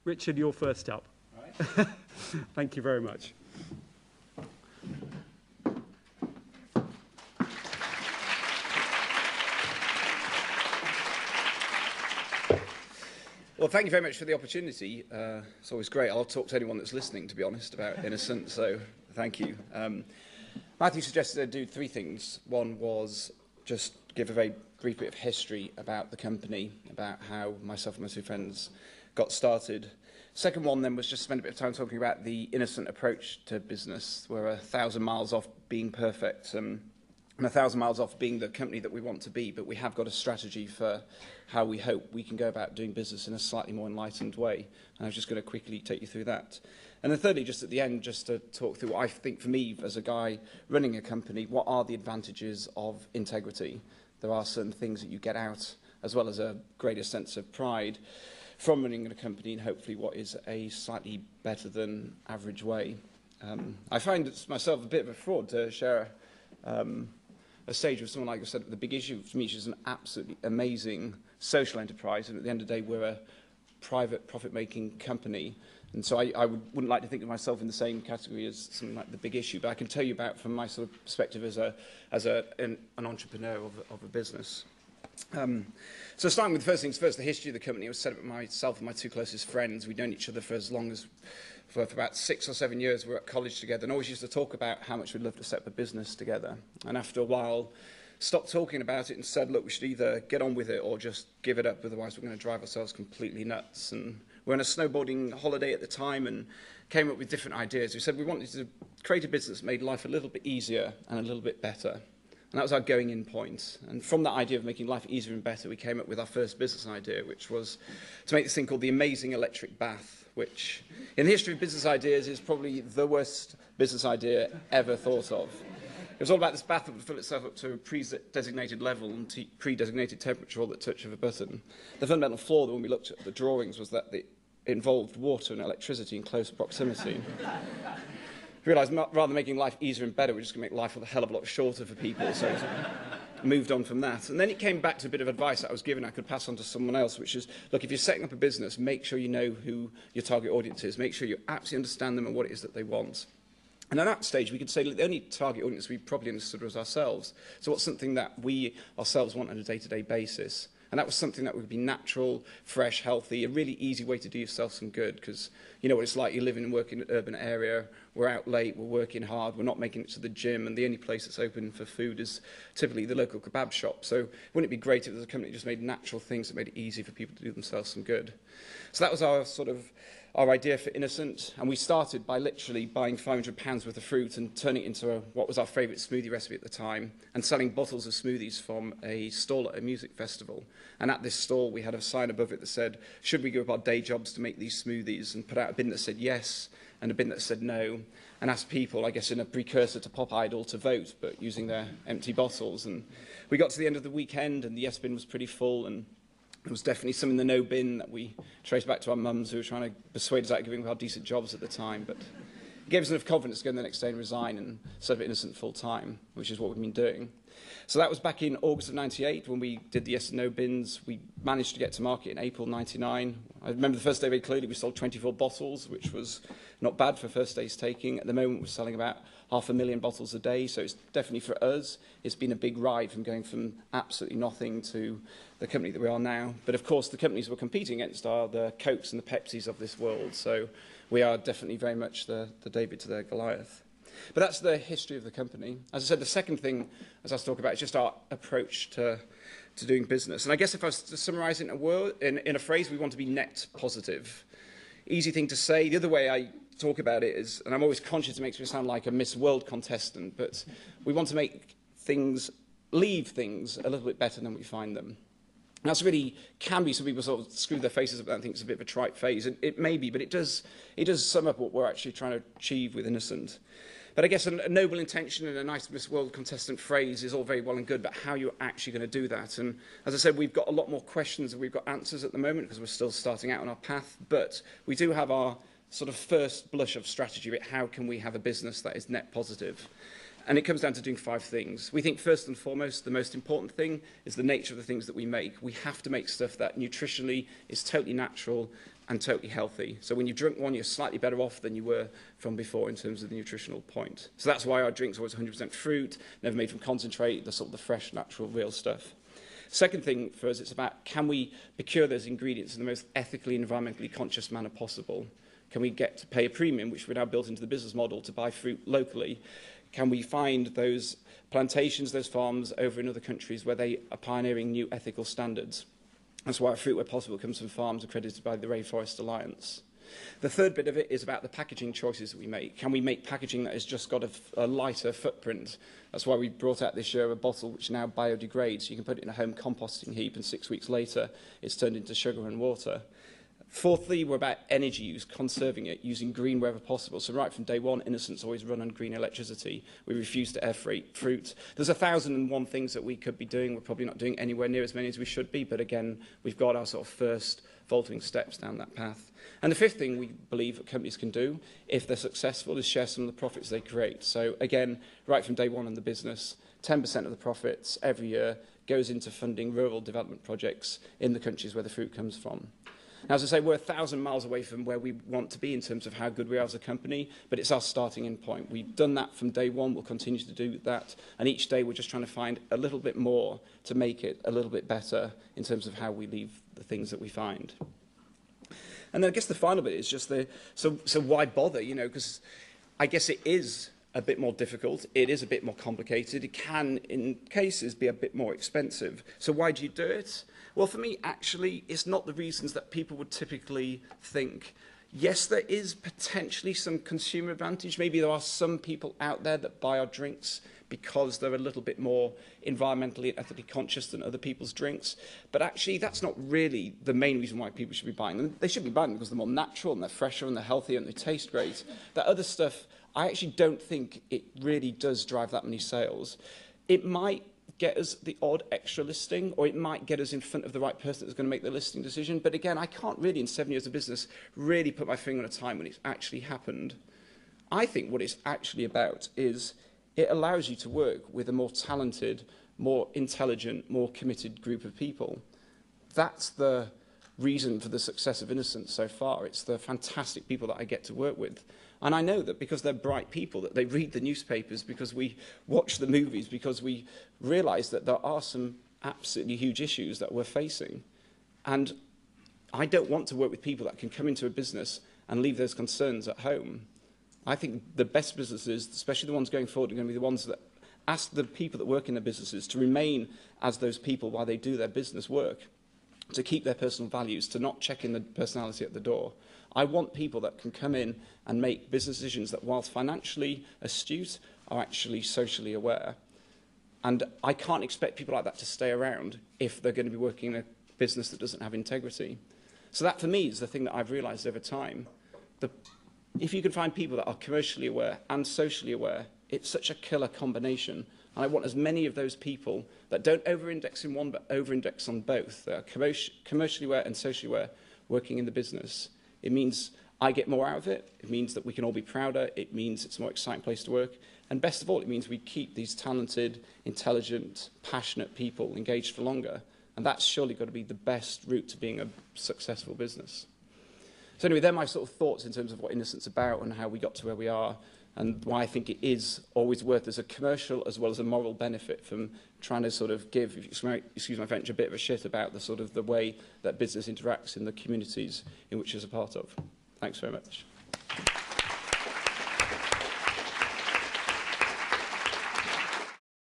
Richard, you're first up. Right. Thank you very much. Well, thank you very much for the opportunity. It's always great. I'll talk to anyone that's listening, to be honest, about Innocent, so thank you. Matthew suggested I do three things. One was just give a very brief bit of history about the company, about how myself and my two friends got started. Second one then was just spend a bit of time talking about the Innocent approach to business. We're 1,000 miles off being perfect and 1,000 miles off being the company that we want to be, but we have got a strategy for how we hope we can go about doing business in a slightly more enlightened way. And I was just going to quickly take you through that. And then thirdly, just at the end, just to talk through what I think for me as a guy running a company, what are the advantages of integrity? There are certain things that you get out, as well as a greater sense of pride from running a company, and hopefully what is a slightly better than average way. I find it myself a bit of a fraud to share a stage with someone like I said. The big issue for me is an absolutely amazing social enterprise, and at the end of the day, we're a private profit-making company. And so I wouldn't like to think of myself in the same category as something like the big issue, but I can tell you about from my sort of perspective as an entrepreneur of a business. So starting with the first things first, the history of the company. It was set up by myself and my two closest friends. We'd known each other for as long as, for about 6 or 7 years. We were at college together and always used to talk about how much we'd love to set up a business together. And after a while, stopped talking about it and said, look, we should either get on with it or just give it up, otherwise we're going to drive ourselves completely nuts. And we were on a snowboarding holiday at the time and came up with different ideas. We said we wanted to create a business that made life a little bit easier and a little bit better. And that was our going-in point. And from that idea of making life easier and better, we came up with our first business idea, which was to make this thing called the Amazing Electric Bath, which in the history of business ideas is probably the worst business idea ever thought of. It was all about this bath that would fill itself up to a pre-designated level and pre-designated temperature all at the touch of a button. The fundamental flaw that when we looked at the drawings was that it involved water and electricity in close proximity. We realised rather than making life easier and better, we're just going to make life a hell of a lot shorter for people. So moved on from that. And then it came back to a bit of advice that I was given I could pass on to someone else, which is, look, if you're setting up a business, make sure you know who your target audience is. Make sure you absolutely understand them and what it is that they want. And at that stage, we could say, look, the only target audience we probably understood was ourselves. So what's something that we ourselves want on a day-to-day basis? And that was something that would be natural, fresh, healthy, a really easy way to do yourself some good, because you know what it's like. You live and work in an urban area, we're out late, we're working hard, we're not making it to the gym, and the only place that's open for food is typically the local kebab shop. So wouldn't it be great if there was a company that just made natural things that made it easy for people to do themselves some good? So that was our idea for Innocent, and we started by literally buying £500 worth of fruit and turning it into what was our favourite smoothie recipe at the time, and selling bottles of smoothies from a stall at a music festival. And at this stall, we had a sign above it that said, should we give up our day jobs to make these smoothies? And put out a bin that said yes, and a bin that said no, and asked people, I guess in a precursor to Pop Idol, to vote, but using their empty bottles. And we got to the end of the weekend, and the yes bin was pretty full, and there was definitely some in the no bin that we traced back to our mums who were trying to persuade us out of giving our decent jobs at the time. But it gave us enough confidence to go in the next day and resign and set up Innocent full time, which is what we've been doing. So that was back in August of '98 when we did the yes and no bins. We managed to get to market in April '99. I remember the first day very clearly. We sold 24 bottles, which was not bad for first day's taking. At the moment, we're selling about 500,000 bottles a day. So it's definitely for us, it's been a big ride from going from absolutely nothing to the company that we are now. But of course, the companies we're competing against are the Cokes and the Pepsis of this world. So we are definitely very much the David to their Goliath. But that's the history of the company. As I said, the second thing, as I was talking about, is just our approach to doing business. And I guess if I was to summarise it in a phrase, we want to be net positive. Easy thing to say. The other way I talk about it is, and I'm always conscious it makes me sound like a Miss World contestant, but we want to make things, leave things a little bit better than we find them. And that's really, can be, some people sort of screw their faces up and think it's a bit of a trite phrase. It may be, but it does sum up what we're actually trying to achieve with Innocent. But I guess a noble intention and a nice Miss World contestant phrase is all very well and good, but how you're actually going to do that. And as I said, we've got a lot more questions than we've got answers at the moment because we're still starting out on our path. But we do have our sort of first blush of strategy about how can we have a business that is net positive. And it comes down to doing 5 things. We think first and foremost, the most important thing is the nature of the things that we make. We have to make stuff that nutritionally is totally natural, and totally healthy. So when you drink one, you're slightly better off than you were from before in terms of the nutritional point. So that's why our drinks are always 100% fruit, never made from concentrate, the sort of the fresh, natural, real stuff. Second thing for us, it's about, can we procure those ingredients in the most ethically and environmentally conscious manner possible? Can we get to pay a premium, which we're now built into the business model, to buy fruit locally? Can we find those plantations, those farms over in other countries where they are pioneering new ethical standards? That's why our fruit, where possible, comes from farms accredited by the Rainforest Alliance. The third bit of it is about the packaging choices that we make. Can we make packaging that has just got a lighter footprint? That's why we brought out this year a bottle which now biodegrades. You can put it in a home composting heap, and 6 weeks later, it's turned into sugar and water. Fourthly, we're about energy use, conserving it, using green wherever possible. So right from day one, Innocent's always run on green electricity. We refuse to air freight fruit. There's 1,001 things that we could be doing. We're probably not doing anywhere near as many as we should be, but again, we've got our sort of first vaulting steps down that path. And the fifth thing we believe that companies can do, if they're successful, is share some of the profits they create. So again, right from day one in the business, 10% of the profits every year goes into funding rural development projects in the countries where the fruit comes from. Now, as I say, we're 1,000 miles away from where we want to be in terms of how good we are as a company, but it's our starting in point. We've done that from day one. We'll continue to do that. And each day, we're just trying to find a little bit more to make it a little bit better in terms of how we leave the things that we find. And then I guess the final bit is just so why bother, you know, because I guess it is a bit more difficult. It is a bit more complicated. It can, in cases, be a bit more expensive. So why do you do it? Well, for me, actually, it's not the reasons that people would typically think. Yes, there is potentially some consumer advantage. Maybe there are some people out there that buy our drinks because they're a little bit more environmentally and ethically conscious than other people's drinks. But actually, that's not really the main reason why people should be buying them. They should be buying them because they're more natural and they're fresher and they're healthier and they taste great. That other stuff, I actually don't think it really does drive that many sales. It might get us the odd extra listing, or it might get us in front of the right person that's going to make the listing decision. But again, I can't really, in 7 years of business, really put my finger on a time when it's actually happened. I think what it's actually about is it allows you to work with a more talented, more intelligent, more committed group of people. That's the reason for the success of Innocent so far. It's the fantastic people that I get to work with. And I know that because they're bright people, that they read the newspapers, because we watch the movies, because we realise that there are some absolutely huge issues that we're facing. And I don't want to work with people that can come into a business and leave those concerns at home. I think the best businesses, especially the ones going forward, are going to be the ones that ask the people that work in their businesses to remain as those people while they do their business work, to keep their personal values, to not check in the personality at the door. I want people that can come in and make business decisions that, whilst financially astute, are actually socially aware. And I can't expect people like that to stay around if they're going to be working in a business that doesn't have integrity. So that, for me, is the thing that I've realised over time. If you can find people that are commercially aware and socially aware, it's such a killer combination. And I want as many of those people that don't over-index in one, but over-index on both, that are commercially aware and socially aware, working in the business. It means I get more out of it. It means that we can all be prouder. It means it's a more exciting place to work. And best of all, it means we keep these talented, intelligent, passionate people engaged for longer. And that's surely got to be the best route to being a successful business. So anyway, they're my sort of thoughts in terms of what Innocent's about and how we got to where we are, and why I think it is always worth as a commercial as well as a moral benefit from trying to sort of give, if you excuse my French, a bit of a shit about the sort of the way that business interacts in the communities in which it's a part of. Thanks very much.